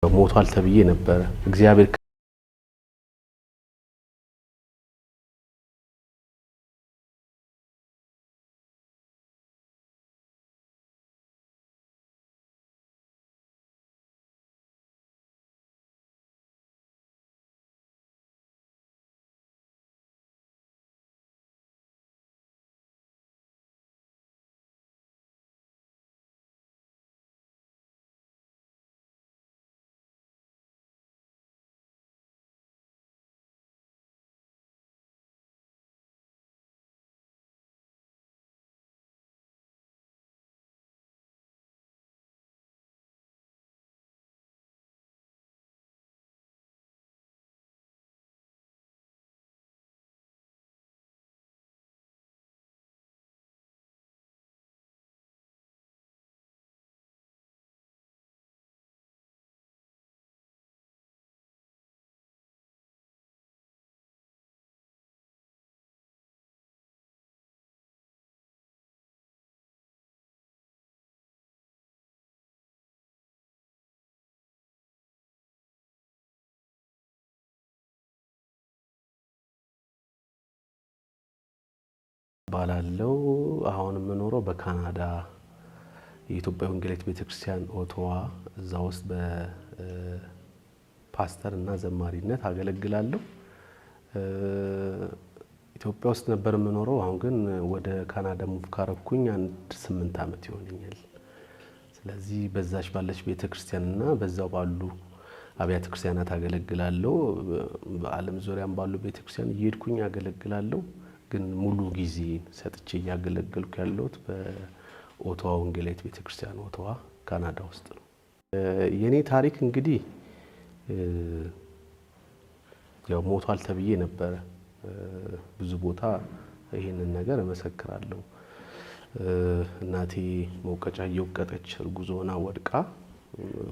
ሞቷል ተብዬ ነበር እግዚአብሔር ባላለው አሁን የምኖረው በካናዳ የኢትዮጵያ ወንጌላዊት ቤተክርስቲያን ኦቶዋ እዛ ውስጥ በፓስተር እና ዘማሪነት አገለግላለሁ። ኢትዮጵያ ውስጥ ነበር የምኖረው አሁን ግን ወደ ካናዳ ሙቭ ካረኩኝ 8 አመት ይሆነኛል። ስለዚህ በዛች ባለች ቤተክርስቲያንና በዛው ባሉ አብያተ ክርስቲያናት አገለግላለሁ። በዓለም ዙሪያም ባሉ ቤተክርስቲያን እየሄድኩኝ አገለግላለሁ። ግን ሙሉ ጊዜ ሰጥቼ ያገለገልኩ ያለሁት በኦቶዋ ወንጌላዊት ቤተክርስቲያን ኦቶዋ ካናዳ ውስጥ ነው። የኔ ታሪክ እንግዲህ ያው ሞቷል ተብዬ ነበር ብዙ ቦታ ይሄንን ነገር እመሰክራለሁ። እናቴ መውቀጫ እየወቀጠች እርጉዝ ሆና ወድቃ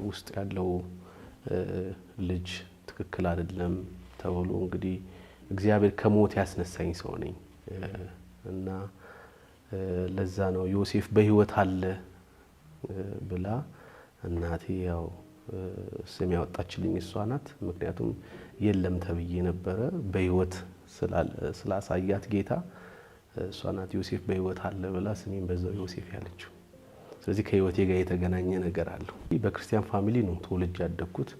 ውስጥ ያለው ልጅ ትክክል አይደለም ተብሎ እንግዲህ እግዚአብሔር ከሞት ያስነሳኝ ሰው ነኝ እና ለዛ ነው ዮሴፍ በህይወት አለ ብላ እናቴ ያው ስም ያወጣችልኝ እሷ ናት። ምክንያቱም የለም ተብዬ ነበር በህይወት ስላሳያት ጌታ እሷ ናት ዮሴፍ በህይወት አለ ብላ ስሜን በዛው ዮሴፍ ያለችው። ስለዚህ ከህይወቴ ጋር የተገናኘ ነገር አለው። በክርስቲያን ፋሚሊ ነው ተወልጄ ያደግኩት።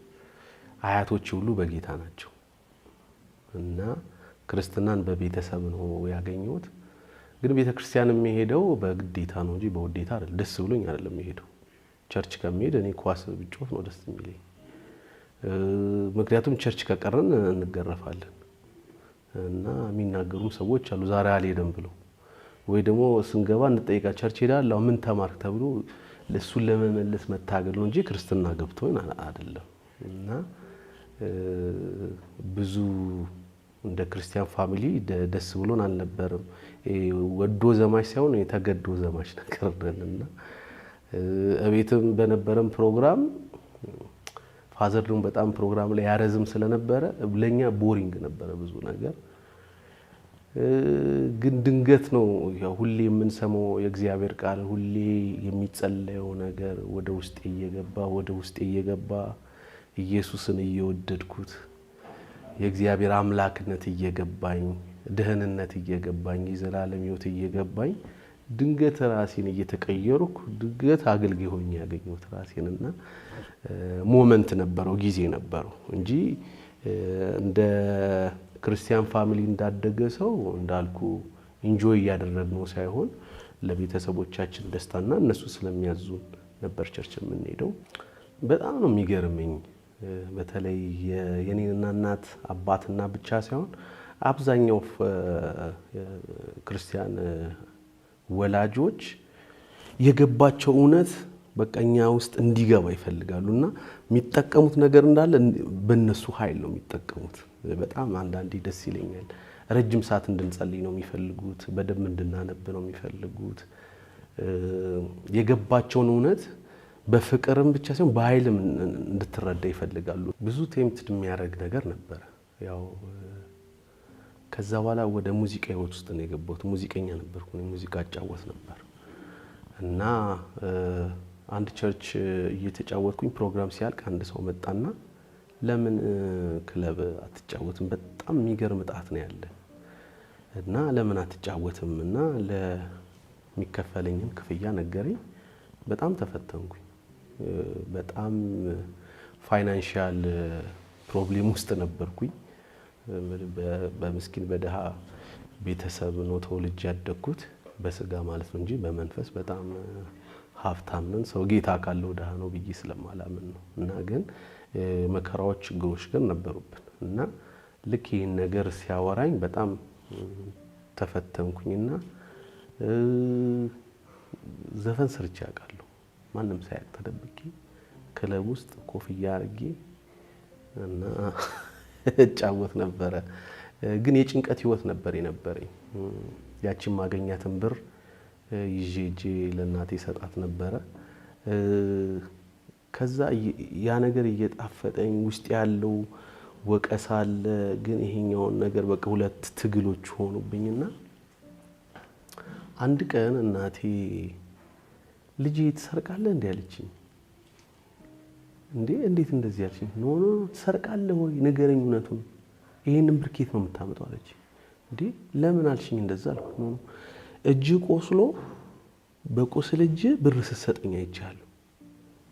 አያቶቼ ሁሉ በጌታ ናቸው እና ክርስትናን በቤተሰብ ነው ያገኘሁት። ግን ቤተክርስቲያን የሚሄደው በግዴታ ነው እንጂ በውዴታ አይደለም። ደስ ብሎኝ አይደለም የሚሄደው። ቸርች ከመሄድ እኔ ኳስ ብጮህ ነው ደስ የሚለኝ። ምክንያቱም ቸርች ከቀረን እንገረፋለን እና የሚናገሩ ሰዎች አሉ ዛሬ አልሄድም ብለው ወይ ደግሞ ስንገባ እንጠይቃ ቸርች ሄዳለሁ ምን ተማርክ ተብሎ ለሱን ለመመለስ መታገል ነው እንጂ ክርስትና ገብቶኝ አይደለም። እና ብዙ እንደ ክርስቲያን ፋሚሊ ደስ ብሎን አልነበረም። ወዶ ዘማች ሳይሆን የተገዶ ዘማች ነገር ነንና እቤትም በነበረም ፕሮግራም ፋዘር ደግሞ በጣም ፕሮግራም ላይ ያረዝም ስለነበረ ለኛ ቦሪንግ ነበረ ብዙ ነገር። ግን ድንገት ነው ያው ሁሌ የምንሰማው የእግዚአብሔር ቃል ሁሌ የሚጸለየው ነገር ወደ ውስጤ እየገባ ኢየሱስን እየወደድኩት የእግዚአብሔር አምላክነት እየገባኝ ደህንነት እየገባኝ የዘላለም ሕይወት እየገባኝ ድንገት ራሴን እየተቀየርኩ ድንገት አገልጋይ ሆኜ ያገኘሁት ራሴንና ሞመንት ነበረው ጊዜ ነበረው እንጂ እንደ ክርስቲያን ፋሚሊ እንዳደገ ሰው እንዳልኩ ኢንጆይ ያደረግነው ሳይሆን ለቤተሰቦቻችን ደስታና እነሱ ስለሚያዙን ነበር ቸርች የምንሄደው። በጣም ነው የሚገርመኝ። በተለይ የኔና እናት አባትና ብቻ ሳይሆን አብዛኛው ክርስቲያን ወላጆች የገባቸው እውነት በቀኛ ውስጥ እንዲገባ ይፈልጋሉና የሚጠቀሙት ነገር እንዳለ በእነሱ ኃይል ነው የሚጠቀሙት። በጣም አንዳንዴ ደስ ይለኛል። ረጅም ሰዓት እንድንጸልይ ነው የሚፈልጉት፣ በደንብ እንድናነብ ነው የሚፈልጉት። የገባቸውን እውነት በፍቅርም ብቻ ሳይሆን በኃይልም እንድትረዳ ይፈልጋሉ። ብዙ ቴምፕት የሚያደርግ ነገር ነበር። ያው ከዛ በኋላ ወደ ሙዚቃ ህይወት ውስጥ ነው የገባሁት። ሙዚቀኛ ነበርኩ፣ ሙዚቃ አጫወት ነበር እና አንድ ቸርች እየተጫወትኩኝ ፕሮግራም ሲያልቅ አንድ ሰው መጣና ለምን ክለብ አትጫወትም በጣም የሚገርም ጣት ነው ያለ እና ለምን አትጫወትም እና ለሚከፈለኝን ክፍያ ነገረኝ በጣም ተፈተንኩኝ በጣም ፋይናንሻል ፕሮብሌም ውስጥ ነበርኩኝ በምስኪን በደሃ ቤተሰብ ነው ተወልጄ ያደግኩት በስጋ ማለት ነው እንጂ በመንፈስ በጣም ሀብታም ነን ሰው ጌታ ካለው ደሃ ነው ብዬ ስለማላምን ነው እና ግን መከራዎች ችግሮች ግን ነበሩብን እና ልክ ይሄን ነገር ሲያወራኝ በጣም ተፈተንኩኝና ዘፈን ሰርቼ አውቃለሁ ማንንም ሳያውቅ ተደብቄ ክለብ ውስጥ ኮፍያ አርጌ እና እጫወት ነበር ግን የጭንቀት ህይወት ነበር የነበረኝ ያቺን ማገኛትን ብር ይጄ ለናቴ ሰጣት ነበር ከዛ ያ ነገር እየጣፈጠኝ ውስጥ ያለው ወቀሳል ግን ይሄኛው ነገር በቃ ሁለት ትግሎች ሆኑብኝና አንድ ቀን እናቴ ልጅ ትሰርቃለህ እንዴ አለችኝ እንዴት እንደዚህ ያልሽኝ ኖ ትሰርቃለህ ወይ ንገረኝ እውነቱን ይሄንን ብርኬት ነው የምታመጣው አለች ለምን አልሽኝ እንደዛ አልኩ ኖ እጅ ቆስሎ በቁስል እጅ ብር ሰሰጠኝ አይቻለሁ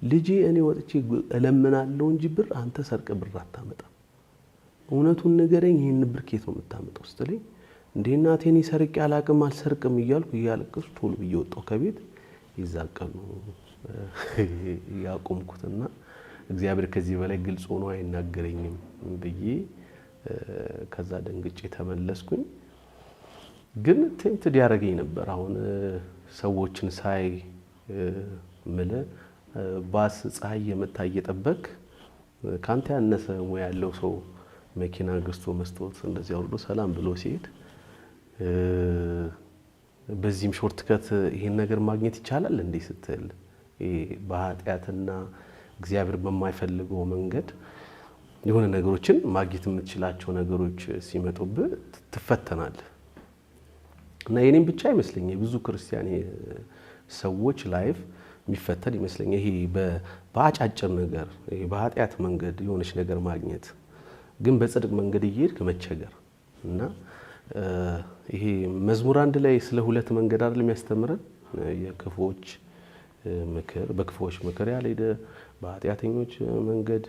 ልጄ እኔ ወጥቼ እለምናለሁ እንጂ ብር አንተ ሰርቀ ብር አታመጣ እውነቱን ንገረኝ ይሄንን ብርኬት ነው የምታመጣው ስትለኝ እናቴ እኔ ሰርቄ አላቅም አልሰርቅም እያልኩ እያለቀስኩ ቶሎ እየወጣሁ ከቤት ይዛቀሉ ያቆምኩትና እግዚአብሔር ከዚህ በላይ ግልጽ ሆኖ አይናገረኝም ብዬ ከዛ ደንግጬ ተመለስኩኝ ግን ቴምፕትድ ያረጋኝ ነበር አሁን ሰዎችን ሳይ ምለ ባስ ፀሐይ የመታየ ተጠበቅ ካንተ ያነሰ ሞያ ያለው ሰው መኪና ገዝቶ መስጠት እንደዚህ አውርዶ ሰላም ብሎ ሲሄድ በዚህም ሾርትከት ይሄን ነገር ማግኘት ይቻላል እንዴ ስትል በኃጢያትና እግዚአብሔር በማይፈልገው መንገድ የሆነ ነገሮችን ማግኘት የምትችላቸው ነገሮች ሲመጡብህ ትፈተናለህ እና የኔን ብቻ አይመስልኝም ብዙ ክርስቲያን ሰዎች ላይፍ የሚፈተን ይመስለኛል ይሄ በአጫጭር ነገር ይሄ በኃጢያት መንገድ የሆነች ነገር ማግኘት ግን በጽድቅ መንገድ እየሄድክ መቸገር እና ይሄ መዝሙር አንድ ላይ ስለ ሁለት መንገድ አይደል የሚያስተምረን የክፎች ምክር በክፎች ምክር ያልሄደ በኃጢያተኞች መንገድ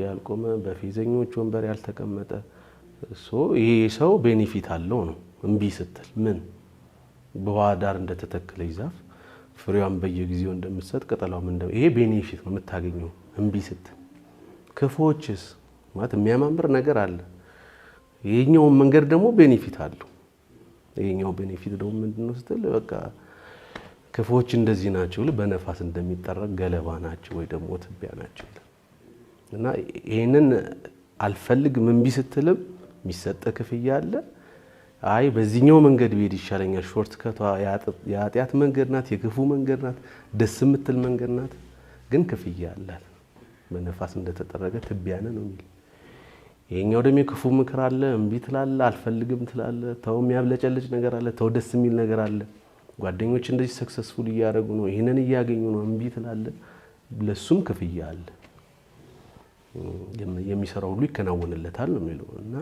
ያልቆመ በፌዘኞች ወንበር ያልተቀመጠ ይሄ ሰው ቤኔፊት አለው ነው እንቢ ስትል ምን በዋዳር እንደተተከለ ዛፍ ፍሬዋን በየጊዜው እንደምትሰጥ ቅጠሏም ይሄ ቤኔፊት ነው የምታገኘው እንቢ ስትል ክፎችስ ማለት የሚያማምር ነገር አለ ይሄኛው መንገድ ደግሞ ቤኔፊት አለው ይሄኛው ቤኔፊት ደግሞ ምንድነው ስትል በቃ ክፎች እንደዚህ ናቸው በነፋስ እንደሚጠረግ ገለባ ናቸው ወይ ደግሞ ትቢያ ናቸው እና ይሄንን አልፈልግም እንቢ ስትልም የሚሰጥ ክፍያ አለ አይ በዚህኛው መንገድ ቢሄድ ይሻለኛል ሾርትከቷ ያጥያት መንገድ ናት የክፉ መንገድ ናት ደስ የምትል መንገድ ናት ግን ክፍያ አላት በነፋስ እንደተጠረገ ትቢያ ነው የሚል ይሄኛው ደግሞ የክፉ ምክር አለ እንቢ ትላለህ አልፈልግም ትላለህ ተው የሚያብለጨልጭ ነገር አለ ተው ደስ የሚል ነገር አለ ጓደኞች እንደዚህ ሰክሰስፉል እያደረጉ ነው ይሄንን እያገኙ ነው እንቢ ትላለህ ለሱም ክፍያ አለ የሚሰራው ሁሉ ይከናወንለታል ነው የሚለው እና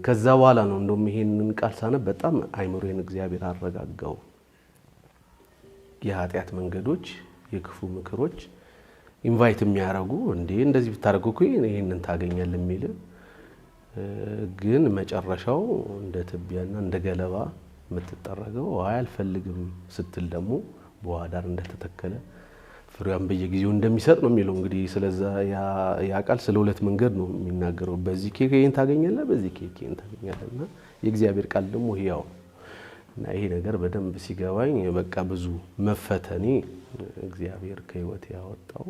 ከዛ በኋላ ነው እንደውም ይሄንን ቃል ሳነ በጣም አይምሮዬን እግዚአብሔር አረጋጋው የኃጢያት መንገዶች የክፉ ምክሮች ኢንቫይት የሚያረጉ እንደዚህ ብታረጉ እኮ ይሄንን ታገኛለህ የሚል ግን መጨረሻው እንደ ትቢያና እንደ ገለባ የምትጠረገው አልፈልግም ስትል ደግሞ በዋዳር እንደተተከለ ፍሬዋን በየጊዜው እንደሚሰጥ ነው የሚለው እንግዲህ ስለዛ ያ ቃል ስለ ሁለት መንገድ ነው የሚናገረው በዚህ ኬኬን ታገኛለህ በዚህ ኬኬን ታገኛለህና የእግዚአብሔር ቃል ደግሞ ይያው እና ይሄ ነገር በደንብ ሲገባኝ በቃ ብዙ መፈተኔ እግዚአብሔር ከህይወት ያወጣው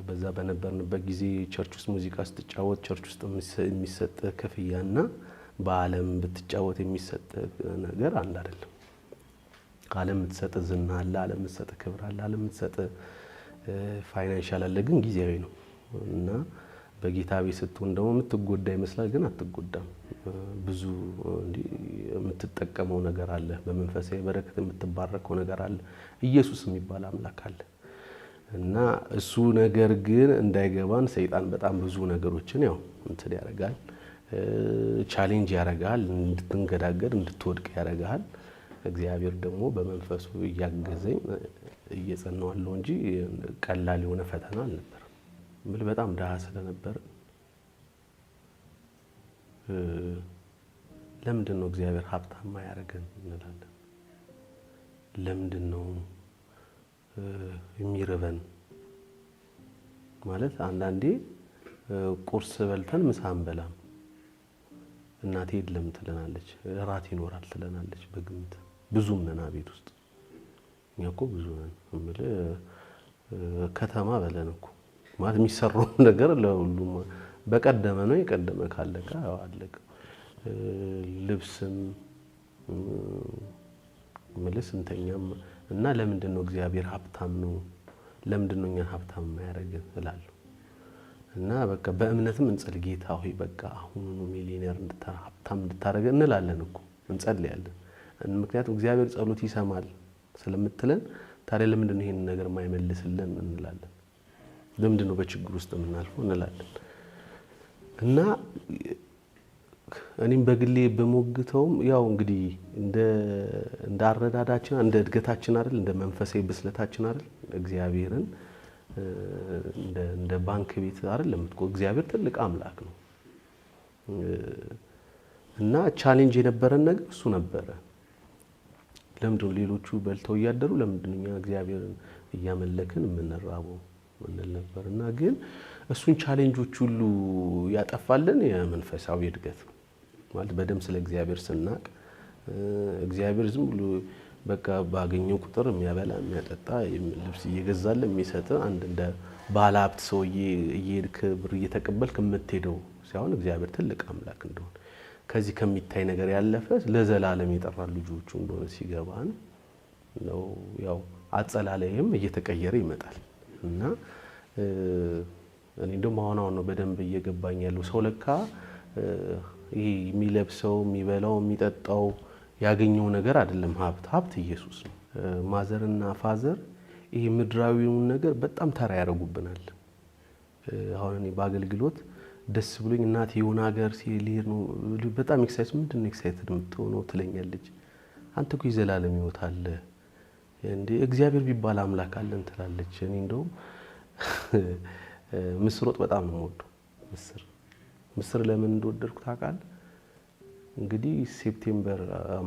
በዛ በነበርንበት ጊዜ ቸርች ውስጥ ሙዚቃ ስትጫወት ቸርች ውስጥ የሚሰጥ ክፍያና በአለም ብትጫወት የሚሰጥ ነገር አንድ አይደለም ዓለም የምትሰጥ ዝና አለ ዓለም የምትሰጥ ክብር አለ ዓለም የምትሰጥ ፋይናንሻል አለ ግን ጊዜያዊ ነው እና በጌታ ቤት ስትሆን ደግሞ የምትጎዳ ይመስላል ግን አትጎዳም ብዙ የምትጠቀመው ነገር አለ። በመንፈሳዊ በረከት የምትባረከው ነገር አለ። ኢየሱስ የሚባል አምላክ አለ እና እሱ ነገር ግን እንዳይገባን ሰይጣን በጣም ብዙ ነገሮችን ያው እንትን ያደርጋል፣ ቻሌንጅ ያደርጋል፣ እንድትንገዳገድ እንድትወድቅ ያደርጋል። እግዚአብሔር ደግሞ በመንፈሱ እያገዘኝ እየጸናዋለሁ እንጂ ቀላል የሆነ ፈተና አልነበረም። በጣም ደሃ ስለነበር ለምንድን ነው እግዚአብሔር ሀብታም ያደረገን እንላለን? ለምንድን ነው የሚርበን? ማለት አንዳንዴ ቁርስ በልተን ምሳ አንበላም። እናቴ የለም ትለናለች፣ እራት ይኖራል ትለናለች። በግምት ብዙም ነን ቤት ውስጥ እኛ እኮ ብዙ ነን እምልህ ከተማ በለን እኮ ማለት የሚሰራው ነገር ለሁሉም በቀደመ ነው። የቀደመ ካለቀ አለቀ። ልብስም ምልስ እንተኛም እና ለምንድን ነው እግዚአብሔር ሀብታም ነው? ለምንድን ነው እኛን ሀብታም የሚያደርገን እላለሁ። እና በቃ በእምነትም እንጸልይ፣ ጌታ ሆይ በቃ አሁኑኑ ሚሊዮነር ሀብታም እንድታደርገን እንላለን እኮ እንጸልያለን። ምክንያቱም እግዚአብሔር ጸሎት ይሰማል ስለምትለን ታዲያ ለምንድን ነው ይሄን ነገር የማይመልስልን እንላለን? ለምንድን ነው በችግር ውስጥ የምናልፈው እንላለን። እና እኔም በግሌ በሞግተውም ያው እንግዲህ እንደ አረዳዳችን እንደ እድገታችን አይደል፣ እንደ መንፈሳዊ ብስለታችን አይደል እግዚአብሔርን እንደ ባንክ ቤት አይደለም እኮ እግዚአብሔር ትልቅ አምላክ ነው። እና ቻሌንጅ የነበረን ነገር እሱ ነበረ። ለምንድን ነው ሌሎቹ በልተው እያደሩ ለምንድን ነው እኛ እግዚአብሔርን እያመለክን የምንራበው እንል ነበር። እና ግን እሱን ቻሌንጆች ሁሉ ያጠፋልን የመንፈሳዊ እድገት ነው ማለት በደም ስለ እግዚአብሔር ስናቅ እግዚአብሔር ዝም ብሎ በቃ ባገኘው ቁጥር የሚያበላ የሚያጠጣ ልብስ እየገዛልን የሚሰጥ አንድ እንደ ባለ ሀብት ሰውዬ እየሄድክ ብር እየተቀበልክ የምትሄደው ሳይሆን እግዚአብሔር ትልቅ አምላክ እንደሆነ ከዚህ ከሚታይ ነገር ያለፈ ለዘላለም የጠራ ልጆቹ እንደሆነ ሲገባን ነው። ያው አጸላላይም እየተቀየረ ይመጣል። እና እኔ እንደውም አሁን ነው በደንብ እየገባኝ ያለው ሰው ለካ ይሄ የሚለብሰው የሚበላው የሚጠጣው ያገኘው ነገር አይደለም። ሀብት ኢየሱስ ነው። ማዘርና ፋዘር ይሄ ምድራዊውን ነገር በጣም ተራ ያደርጉብናል። አሁን እኔ በአገልግሎት ደስ ብሎኝ እናቴ የሆነ ሀገር ሲሄድ ነው በጣም ኤክሳይት ምንድነው ኤክሳይትድ የምትሆነው ትለኛለች። አንተ እኮ የዘላለም ሕይወት አለ እንዴ እግዚአብሔር ቢባል አምላክ አለን ትላለች። እኔ እንደውም ምስር ወጥ በጣም ነው የምወደው። ምስር ለምን እንደወደድኩ ታውቃለህ? እንግዲህ ሴፕቴምበር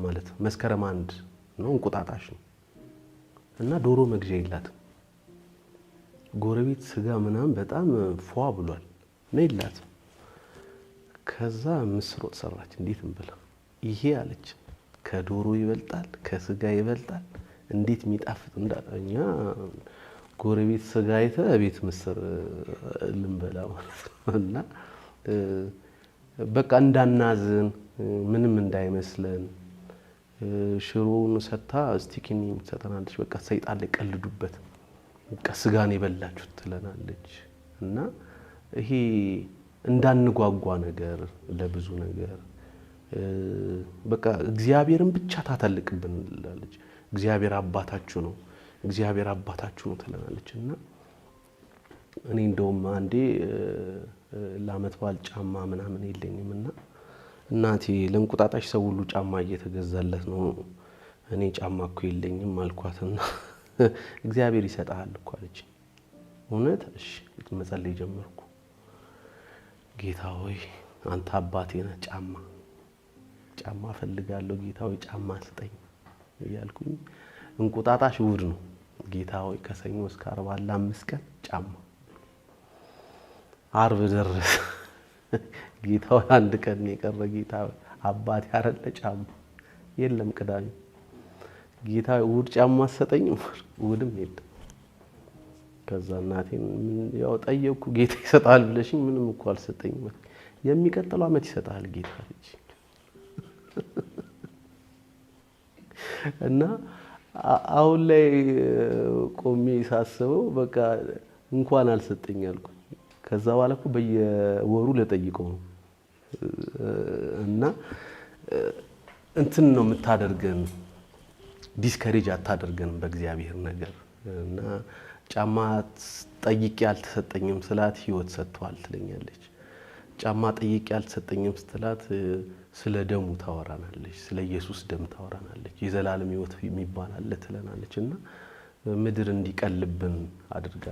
ማለት መስከረም 1 ነው እንቁጣጣሽ ነው እና ዶሮ መግዣ የላትም። ጎረቤት ስጋ ምናምን በጣም ፏ ብሏል ነው የላትም። ከዛ ምስር ወጥ ሰራች። እንዴት እንብላ ይሄ አለች። ከዶሮ ይበልጣል፣ ከስጋ ይበልጣል፣ እንዴት የሚጣፍጥ እንዳኛ ጎረቤት ስጋ አይተ ቤት ምስር ልንበላ ማለት ነው። እና በቃ እንዳናዝን ምንም እንዳይመስለን ሽሮውን ሰታ ስቲኪኒ የምትሰጠናለች። በቃ ሰይጣን ላይ ቀልዱበት በቃ ስጋን የበላችሁት ትለናለች። እና ይሄ እንዳንጓጓ ነገር ለብዙ ነገር በቃ እግዚአብሔርን ብቻ ታተልቅብን ትላለች። እግዚአብሔር አባታችሁ ነው፣ እግዚአብሔር አባታችሁ ነው ትለናለች። እና እኔ እንደውም አንዴ ለዓመት በዓል ጫማ ምናምን የለኝም እና እናቴ ለእንቁጣጣሽ ሰው ሁሉ ጫማ እየተገዛለት ነው፣ እኔ ጫማ እኮ የለኝም አልኳትና እግዚአብሔር ይሰጣል እኮ አለች። እውነት እሺ መጸለይ ጀመርኩ። ጌታ ሆይ አንተ አባቴ ነህ፣ ጫማ ፈልጋለሁ ጌታ ሆይ ጫማ ስጠኝ እያልኩኝ እንቁጣጣሽ እሑድ ነው። ጌታ ሆይ ከሰኞ እስከ ዓርብ አለ 5 ቀን ጫማ። ዓርብ ደረሰ። ጌታ ሆይ 1 ቀን የቀረ ጌታ አባቴ አረለ ጫማ የለም። ቅዳሜ ጌታ እሑድ ጫማ ሰጠኝም እሑድም የለም። ከዛ እናቴን ያው ጠየቅኩ፣ ጌታ ይሰጣል ብለሽኝ ምንም እኮ አልሰጠኝም። የሚቀጥለው ዓመት ይሰጣል ጌታ ልጅ እና አሁን ላይ ቆሜ ሳስበው በቃ እንኳን አልሰጠኝ አልኩ። ከዛ በኋላ እኮ በየወሩ ለጠይቀው ነው እና እንትን ነው የምታደርገን፣ ዲስከሬጅ አታደርገን በእግዚአብሔር ነገር። እና ጫማ ጠይቄ አልተሰጠኝም ስላት ህይወት ሰጥቷል ትለኛለች። ጫማ ጠይቄ አልተሰጠኝም ስትላት ስለ ደሙ ታወራናለች፣ ስለ ኢየሱስ ደም ታወራናለች። የዘላለም ህይወት የሚባል አለ ትለናለች። እና ምድር እንዲቀልብን አድርጋ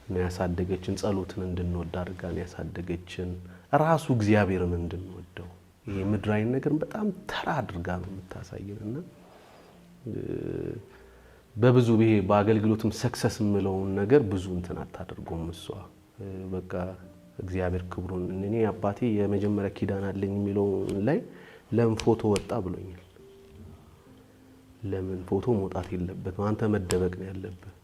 ነው ያሳደገችን። ጸሎትን እንድንወድ አድርጋ ነው ያሳደገችን። ራሱ እግዚአብሔርን እንድንወደው ይሄ ምድራዊ ነገር በጣም ተራ አድርጋ ነው የምታሳየን። እና በብዙ ይሄ በአገልግሎትም ሰክሰስ የምለውን ነገር ብዙ እንትን አታደርጎም እሷ። በቃ እግዚአብሔር ክብሩን እኔ አባቴ የመጀመሪያ ኪዳን አለኝ የሚለው ላይ ለምን ፎቶ ወጣ ብሎኛል። ለምን ፎቶ መውጣት የለበትም፣ አንተ መደበቅ ነው ያለብህ።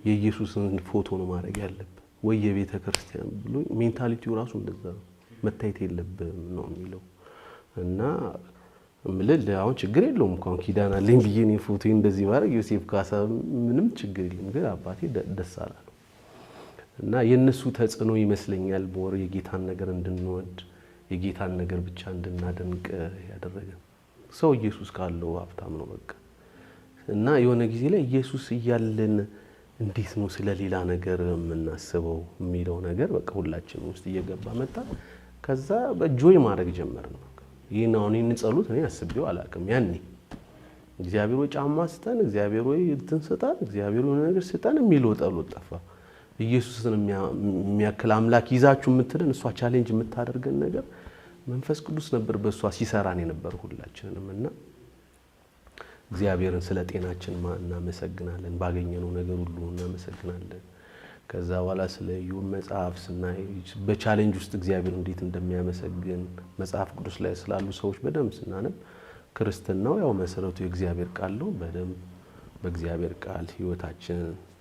የኢየሱስን ፎቶ ነው ማድረግ ያለብህ ወይ የቤተ ክርስቲያን ብሎ ሜንታሊቲው ራሱ እንደዛ ነው። መታየት የለብህም ነው የሚለው። እና ምልል አሁን ችግር የለውም እንኳን ኪዳን አለኝ ብዬ ነው ፎቶ እንደዚህ ማድረግ ዮሴፍ ካሳ ምንም ችግር የለም። ግን አባቴ ደስ አላለው። እና የነሱ ተጽዕኖ ይመስለኛል ቦር የጌታን ነገር እንድንወድ የጌታን ነገር ብቻ እንድናደንቅ ያደረገን። ሰው ኢየሱስ ካለው ሀብታም ነው በቃ። እና የሆነ ጊዜ ላይ ኢየሱስ እያለን እንዴት ነው ስለሌላ ነገር የምናስበው የሚለው ነገር በቃ ሁላችንም ውስጥ እየገባ መጣ። ከዛ በጆይ ማድረግ ጀመርን። ይሄን አሁን ጸሎት እኔ አስቤው አላውቅም። ያኔ እግዚአብሔር ወይ ጫማ ስጠን፣ እግዚአብሔር ወይ እንትን ስጠን፣ እግዚአብሔር የሆነ ነገር ስጠን የሚለው ጸሎት ጠፋ። ኢየሱስን የሚያክል አምላክ ይዛችሁ የምትልን እሷ ቻሌንጅ የምታደርገን ነገር መንፈስ ቅዱስ ነበር በእሷ ሲሰራን የነበር ሁላችንም። እና እግዚአብሔርን ስለ ጤናችን እናመሰግናለን፣ ባገኘነው ነገር ሁሉ እናመሰግናለን። ከዛ በኋላ ስለ ኢዮብ መጽሐፍ ስናይ በቻሌንጅ ውስጥ እግዚአብሔር እንዴት እንደሚያመሰግን መጽሐፍ ቅዱስ ላይ ስላሉ ሰዎች በደንብ ስናነብ ክርስትናው ያው መሰረቱ የእግዚአብሔር ቃል ነው። በደንብ በእግዚአብሔር ቃል ህይወታችን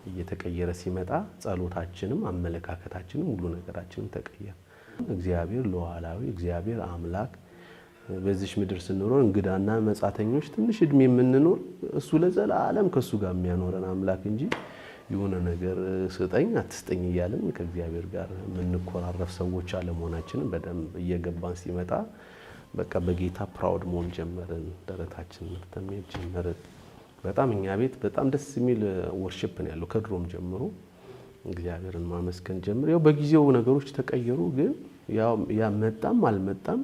እየተቀየረ ሲመጣ ጸሎታችንም አመለካከታችንም ሁሉ ነገራችንም ተቀየረ። እግዚአብሔር ሉዓላዊ እግዚአብሔር አምላክ በዚህ ምድር ስንኖር እንግዳና መጻተኞች ትንሽ እድሜ የምንኖር እሱ ለዘላለም ከሱ ጋር የሚያኖረን አምላክ እንጂ የሆነ ነገር ስጠኝ አትስጠኝ እያልን ከእግዚአብሔር ጋር የምንኮራረፍ ሰዎች አለመሆናችንን በደንብ እየገባን ሲመጣ በቃ በጌታ ፕራውድ መሆን ጀመርን። ደረታችንን መተምኘት ጀመርን። በጣም እኛ ቤት በጣም ደስ የሚል ወርሺፕ ነው ያለው። ከድሮም ጀምሮ እግዚአብሔርን ማመስገን ጀምር። ያው በጊዜው ነገሮች ተቀየሩ። ግን ያው ያ መጣም አልመጣም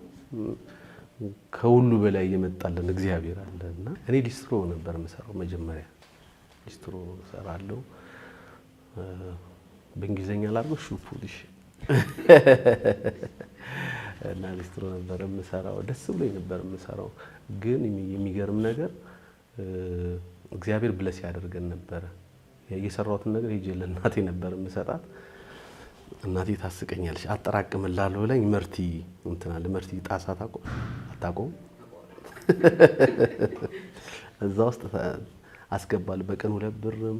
ከሁሉ በላይ የመጣልን እግዚአብሔር አለና እኔ ዲስትሮ ነበር የምሰራው። መጀመሪያ ዲስትሮ ሰራለሁ። በእንግሊዘኛ ላድርገው ሹፉልሽ እና ዲስትሮ ነበር የምሰራው። ደስ ብሎኝ ነበር የምሰራው። ግን የሚገርም ነገር እግዚአብሔር ብለስ ያደርገን ነበር። የሰራሁትን ነገር ሄጄ ለእናቴ ነበር የምሰጣት። እናቴ ታስቀኛለች። አጠራቅምላለሁ ብለኝ መርቲ እንትና ለመርቲ ጣሳ አታቆም እዛ ውስጥ አስገባለሁ። በቀን 2 ብርም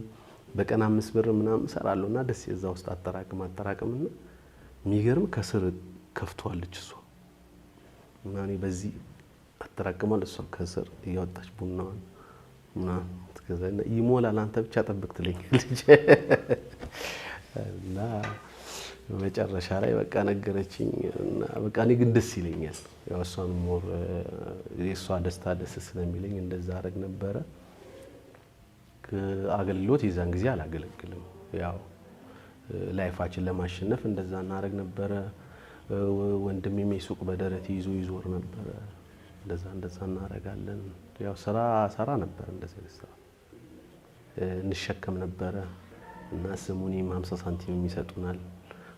በቀን 5 ብርም ምናምን ሰራለሁና ደስ እዛ ውስጥ አጠራቅምና የሚገርም ከስር ከፍቷለች እሷ እና እኔ በዚህ አጠራቅማለሁ። እሷ ከስር እያወጣች ቡናዋን እና ትገዛና ይሞላል አንተ ብቻ ጠብቅ ትለኛለች። እና መጨረሻ ላይ በቃ ነገረችኝ እና በቃ እኔ ግን ደስ ይለኛል። ያው እሷን ሞር የሷ ደስታ ደስ ስለሚለኝ እንደዛ አረግ ነበረ። አገልግሎት የዛን ጊዜ አላገለግልም። ያው ላይፋችን ለማሸነፍ እንደዛ እናረግ ነበረ። ወንድሜ ሱቅ በደረት ይዞ ይዞር ነበረ። እንደዛ እናረጋለን። ያው ሰራ ነበር እንደዚህ ስራ እንሸከም ነበረ እና ስሙኒም 50 ሳንቲም ይሰጡናል።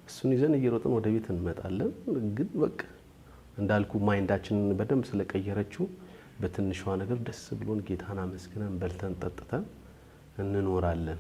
እሱን ይዘን እየሮጥን ወደ ቤት እንመጣለን። ግን በቃ እንዳልኩ ማይንዳችንን በደንብ ስለቀየረችው በትንሿ ነገር ደስ ብሎን ጌታን አመስግነን በልተን ጠጥተን እንኖራለን።